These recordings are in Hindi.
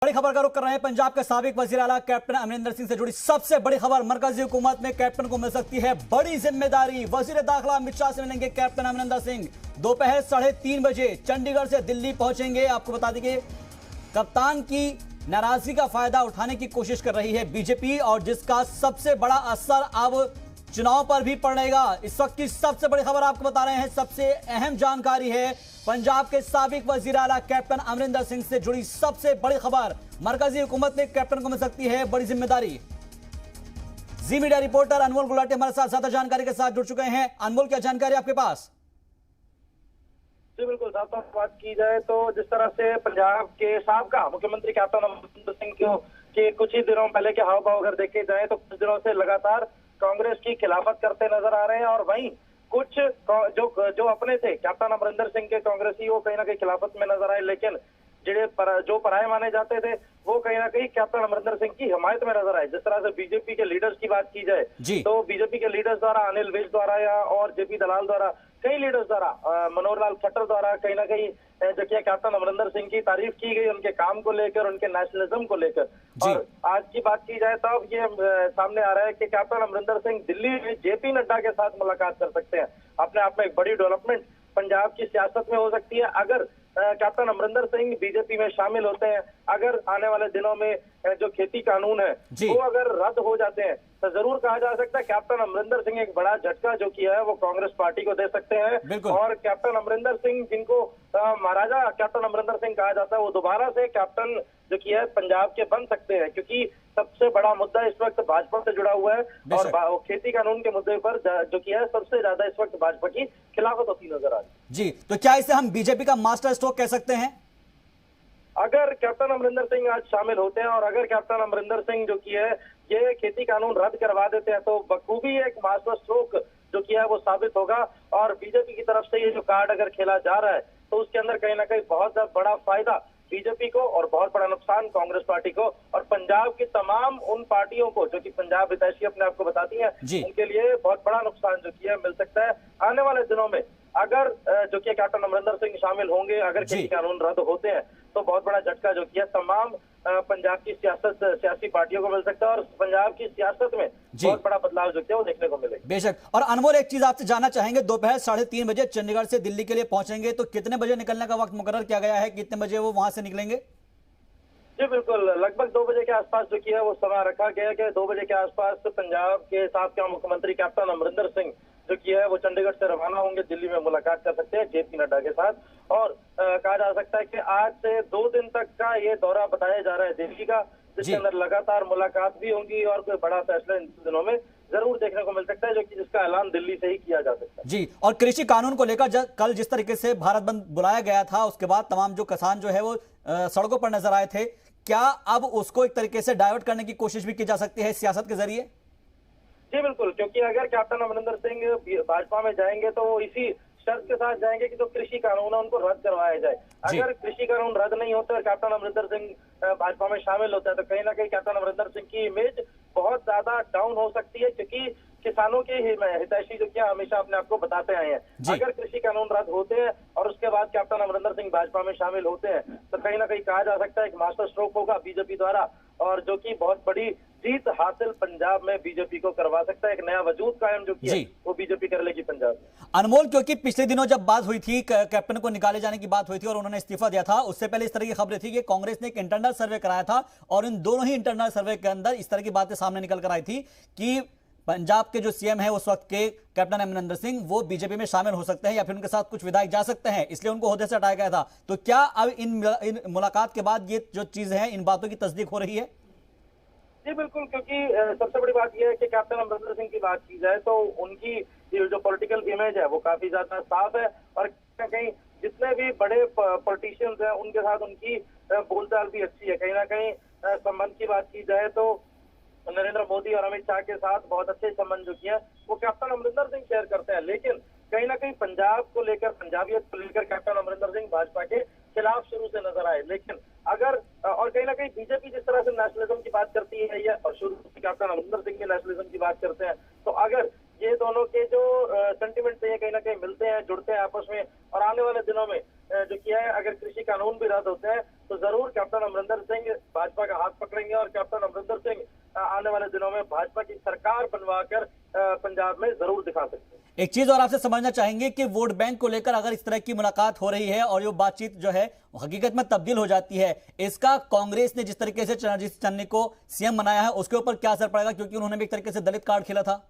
बड़ी खबर का रुख कर रहे हैं पंजाब के साबिक वजीर आला कैप्टन अमरिंदर सिंह से जुड़ी सबसे बड़ी खबर। मरकजी हुकूमत में कैप्टन को मिल सकती है बड़ी जिम्मेदारी। वजीर दाखिला अमित शाह से मिलेंगे कैप्टन अमरिंदर सिंह। दोपहर 3:30 बजे चंडीगढ़ से दिल्ली पहुंचेंगे। आपको बता दें कि कप्तान की नाराजगी का फायदा उठाने की कोशिश कर रही है बीजेपी, और जिसका सबसे बड़ा असर अब चुनाव पर भी पड़ेगा। इस वक्त की सबसे बड़ी खबर आपको बता रहे हैं। सबसे अहम जानकारी है पंजाब के साबिक वजीर आला कैप्टन अमरिंदर सिंह से जुड़ी सबसे बड़ी खबर। मरकजी हुकूमत में कैप्टन को मिल सकती है बड़ी जिम्मेदारी। जी मीडिया रिपोर्टर अनमोल गुलाटी हमारे साथ ज्यादा जानकारी के साथ जुड़ चुके हैं। अनमोल, क्या जानकारी आपके पास? जी बिल्कुल, साफ साफ बात की जाए तो जिस तरह से पंजाब के साबका मुख्यमंत्री कैप्टन अमरिंदर सिंह के कुछ ही दिनों पहले के हाव भाव अगर देखे जाए तो कुछ दिनों से लगातार कांग्रेस की खिलाफत करते नजर आ रहे हैं, और वहीं कुछ जो अपने थे कैप्टन अमरिंदर सिंह के कांग्रेसी वो कहीं ना कहीं खिलाफत में नजर आए, लेकिन जो पराये माने जाते थे वो कहीं ना कहीं कैप्टन अमरिंदर सिंह की हिमायत में नजर आए। जिस तरह से बीजेपी के लीडर्स की बात की जाए तो बीजेपी के लीडर्स द्वारा, अनिल विज द्वारा या और जेपी दलाल द्वारा, कई लीडर्स द्वारा, मनोहर लाल खट्टर द्वारा कहीं ना कहीं जो कि कैप्टन अमरिंदर सिंह की तारीफ की गई, उनके काम को लेकर, उनके नेशनलिज्म को लेकर। और आज की बात की जाए तब ये सामने आ रहा है कि कैप्टन अमरिंदर सिंह दिल्ली में जेपी नड्डा के साथ मुलाकात कर सकते हैं। अपने आप में एक बड़ी डेवलपमेंट पंजाब की सियासत में हो सकती है अगर कैप्टन अमरिंदर सिंह बीजेपी में शामिल होते हैं। अगर आने वाले दिनों में जो खेती कानून है वो अगर रद्द हो जाते हैं तो जरूर कहा जा सकता है कैप्टन अमरिंदर सिंह एक बड़ा झटका जो किया है वो कांग्रेस पार्टी को दे सकते हैं। और कैप्टन अमरिंदर सिंह, जिनको महाराजा कैप्टन अमरिंदर सिंह कहा जाता है, वो दोबारा से कैप्टन जो किया है पंजाब के बन सकते हैं, क्योंकि सबसे बड़ा मुद्दा इस वक्त भाजपा से जुड़ा हुआ है और खेती कानून के मुद्दे पर जो किया है सबसे ज्यादा इस वक्त भाजपा की खिलाफत होती नजर आ रही है। जी, तो क्या इसे हम बीजेपी का मास्टर स्ट्रोक कह सकते हैं? अगर कैप्टन अमरिंदर सिंह आज शामिल होते हैं और अगर कैप्टन अमरिंदर सिंह जो किया है ये खेती कानून रद्द करवा देते हैं तो बखूबी एक मास्टर स्ट्रोक जो किया है वो साबित होगा। और बीजेपी की तरफ से ये जो कार्ड अगर खेला जा रहा है तो उसके अंदर कहीं ना कहीं बहुत बड़ा फायदा बीजेपी को और बहुत बड़ा नुकसान कांग्रेस पार्टी को और पंजाब की तमाम उन पार्टियों को जो कि पंजाब हितैषी अपने आप को बताती हैं, उनके लिए बहुत बड़ा नुकसान जो किया मिल सकता है आने वाले दिनों में। अगर जो कि कैप्टन अमरिंदर सिंह शामिल होंगे, अगर खेती कानून रद्द होते हैं तो बहुत बड़ा झटका जो किया तमाम पंजाब की सियासी पार्टियों को मिल सकता है और पंजाब की सियासत में बहुत बड़ा बदलाव जो किया वो देखने को मिलेगा। बेशक। और अनमोल, एक चीज आपसे जानना चाहेंगे, दोपहर 3:30 बजे चंडीगढ़ से दिल्ली के लिए पहुंचेंगे तो कितने बजे निकलने का वक्त मुकर्रर किया गया है? कितने बजे वो वहां से निकलेंगे? जी बिल्कुल, लगभग 2 बजे के आसपास जो किया वो समय रखा गया है कि 2 बजे के आसपास पंजाब के साबका मुख्यमंत्री कैप्टन अमरिंदर सिंह जो किया है वो चंडीगढ़ से रवाना होंगे, दिल्ली में मुलाकात कर सकते हैं जेपी नड्डा के साथ। और कहा जा सकता है कि आज से 2 दिन तक का ये दौरा बताया जा रहा है दिल्ली का, जिसके अंदर लगातार मुलाकात भी होंगी और कोई बड़ा फैसला इन दिनों में जरूर देखने को मिल सकता है, जो कि जिसका ऐलान दिल्ली से ही किया जा सकता है। जी, और कृषि कानून को लेकर कल जिस तरीके से भारत बंद बुलाया गया था उसके बाद तमाम जो किसान जो है वो सड़कों पर नजर आए थे, क्या अब उसको एक तरीके से डाइवर्ट करने की कोशिश भी की जा सकती है सियासत के जरिए? जी बिल्कुल, क्योंकि अगर कैप्टन अमरिंदर सिंह भाजपा में जाएंगे तो वो इसी शर्त के साथ जाएंगे कि जो कृषि कानून है उनको रद्द करवाया जाए। अगर कृषि कानून रद्द नहीं होते और कैप्टन अमरिंदर सिंह भाजपा में शामिल होता है तो कहीं ना कहीं कैप्टन अमरिंदर सिंह की इमेज बहुत ज्यादा डाउन हो सकती है, क्योंकि किसानों के हितैषी जो क्या हमेशा अपने आप को बताते आए हैं। अगर कृषि कानून रद्द होते हैं और उसके बाद कैप्टन अमरिंदर सिंह भाजपा में शामिल होते हैं तो कहीं ना कहीं कहा जा सकता है एक मास्टर स्ट्रोक होगा बीजेपी द्वारा, और जो कि बहुत बड़ी जीत हासिल पंजाब में बीजेपी को करवा सकता है। एक नया वजूद कायम जो किया वो बीजेपी कर लेगी पंजाब में। अनमोल, क्योंकि पिछले दिनों जब बात हुई थी, कैप्टन को निकाले जाने की बात हुई थी और उन्होंने इस्तीफा दिया था, उससे पहले इस तरह की खबरें थी कि कांग्रेस ने एक इंटरनल सर्वे कराया था और इन दोनों ही इंटरनल सर्वे के अंदर इस तरह की बातें सामने निकल कर आई थी कि पंजाब के जो सीएम है उस वक्त के कैप्टन अमरिंदर सिंह वो बीजेपी में शामिल हो सकते हैं या फिर उनके साथ कुछ विधायक जा सकते हैं, इसलिए उनको ओहदे से हटाया गया था। तो क्या अब इन मुलाकात के बाद ये जो चीजें हैं इन बातों की तस्दीक हो रही है? जी बिल्कुल, क्योंकि सबसे बड़ी बात यह है कि कैप्टन अमरिंदर सिंह की बात की जाए तो उनकी जो पॉलिटिकल इमेज है वो काफी ज्यादा साफ है और कहीं जितने भी बड़े पॉलिटिशियंस हैं उनके साथ उनकी बोलचाल भी अच्छी है। कहीं ना कहीं संबंध की बात की जाए तो नरेंद्र मोदी और अमित शाह के साथ बहुत अच्छे संबंध जो किए वो कैप्टन अमरिंदर सिंह शेयर करते हैं, लेकिन कहीं ना कहीं पंजाब को लेकर, पंजाबियत को लेकर कैप्टन अमरिंदर सिंह भाजपा के खिलाफ शुरू से नजर आए। लेकिन अगर और कहीं ना कहीं बीजेपी जिस तरह से नेशनलिज्म की बात करती है या और शुरू से कैप्टन अमरिंदर सिंह के नेशनलिज्म की बात करते हैं, तो अगर ये दोनों के जो सेंटिमेंट है कहीं ना कहीं मिलते हैं, जुड़ते हैं आपस में। और आने वाले दिनों में जो किया है, अगर कृषि कानून भी रद्द होते हैं तो जरूर कैप्टन अमरिंदर सिंह भाजपा का हाथ पकड़ेंगे और कैप्टन अमरिंदर सिंह आने वाले दिनों में भाजपा की सरकार बनवाकर पंजाब में जरूर दिखा सकते हैं। एक चीज और आपसे समझना चाहेंगे कि वोट बैंक को लेकर अगर इस तरह की मुलाकात हो रही है और ये बातचीत जो है हकीकत में तब्दील हो जाती है, इसका कांग्रेस ने जिस तरीके से रणजीत चन्नी को सीएम बनाया है उसके ऊपर क्या असर पड़ेगा, क्योंकि उन्होंने भी एक तरीके से दलित कार्ड खेला था।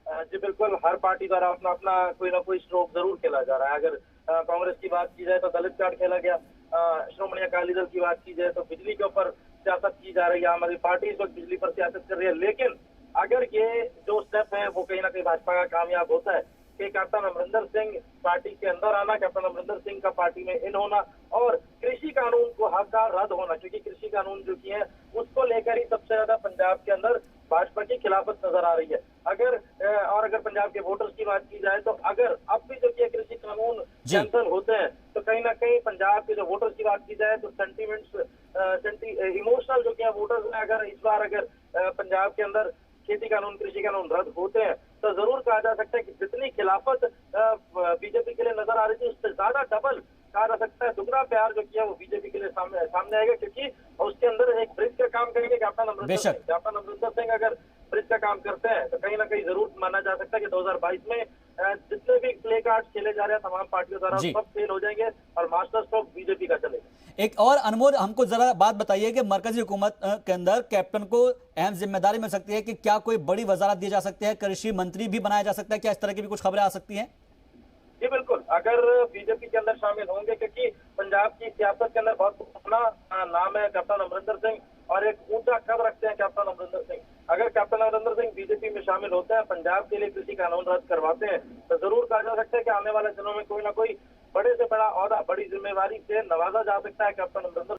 जी बिल्कुल, हर पार्टी द्वारा अपना अपना कोई ना कोई स्ट्रोक जरूर खेला जा रहा है। अगर कांग्रेस की बात की जाए तो दलित कार्ड खेला गया, श्रोमणी अकाली दल की बात की जाए तो बिजली के ऊपर सियासत की जा रही है। आम आदमी पार्टी इस वक्त बिजली पर सियासत कर रही है। लेकिन अगर ये जो स्टेप है वो कहीं ना कहीं भाजपा का कामयाब होता है कि कैप्टन अमरिंदर सिंह पार्टी के अंदर आना, कैप्टन अमरिंदर सिंह का पार्टी में इन होना और कृषि कानून को हक का रद्द होना, क्योंकि कृषि कानून जो की है उसको लेकर ही सबसे ज्यादा पंजाब के अंदर भाजपा की खिलाफत नजर आ रही है। अगर पंजाब के वोटर्स की बात की जाए तो अगर अब भी जो कि कृषि कानून कैंसिल होते हैं तो कहीं ना कहीं पंजाब के जो वोटर्स की बात की जाए तो इमोशनल जो कि वोटर्स हैं, अगर इस बार पंजाब के अंदर खेती कानून कृषि कानून रद्द होते हैं तो जरूर कहा जा सकता है कि जितनी खिलाफत बीजेपी के लिए नजर आ रही थी उससे ज्यादा डबल कहा जा सकता है, दुगना प्यार जो किया वो बीजेपी के लिए सामने आएगा, क्योंकि उसके अंदर एक ब्रिज का काम करेंगे कैप्टन अमरिंदर सिंह। अगर ब्रिज का काम करते हैं तो कहीं ना कहीं जरूर माना जा सकता है कि 2022 में जितने भी प्ले कार्ड खेले जा रहे हैं तमाम पार्टियों द्वारा सब फेल हो जाएंगे और मास्टर स्ट्रोक बीजेपी का चलेगा। एक और अनमोल, हमको जरा बात बताइए कि मरकजी हुकूमत के अंदर कैप्टन को अहम जिम्मेदारी मिल सकती है कि क्या कोई बड़ी वजारत दी जा सकती है, कृषि मंत्री भी बनाया जा सकता है, क्या इस तरह की भी कुछ खबरें आ सकती हैं? जी बिल्कुल, अगर बीजेपी के अंदर शामिल होंगे, क्योंकि पंजाब की सियासत के अंदर बहुत अपना नाम है कैप्टन अमरिंदर सिंह और एक ऊंचा कद रखते हैं कैप्टन अमरिंदर सिंह। अगर कैप्टन अमरिंदर सिंह बीजेपी में शामिल होते हैं, पंजाब के लिए कृषि कानून रद्द करवाते हैं तो जरूर कहा जा सकता है कि आने वाले दिनों में कोई ना कोई बड़े से बड़ा औहदा, बड़ी जिम्मेवारी से नवाजा जा सकता है कैप्टन अमरिंदर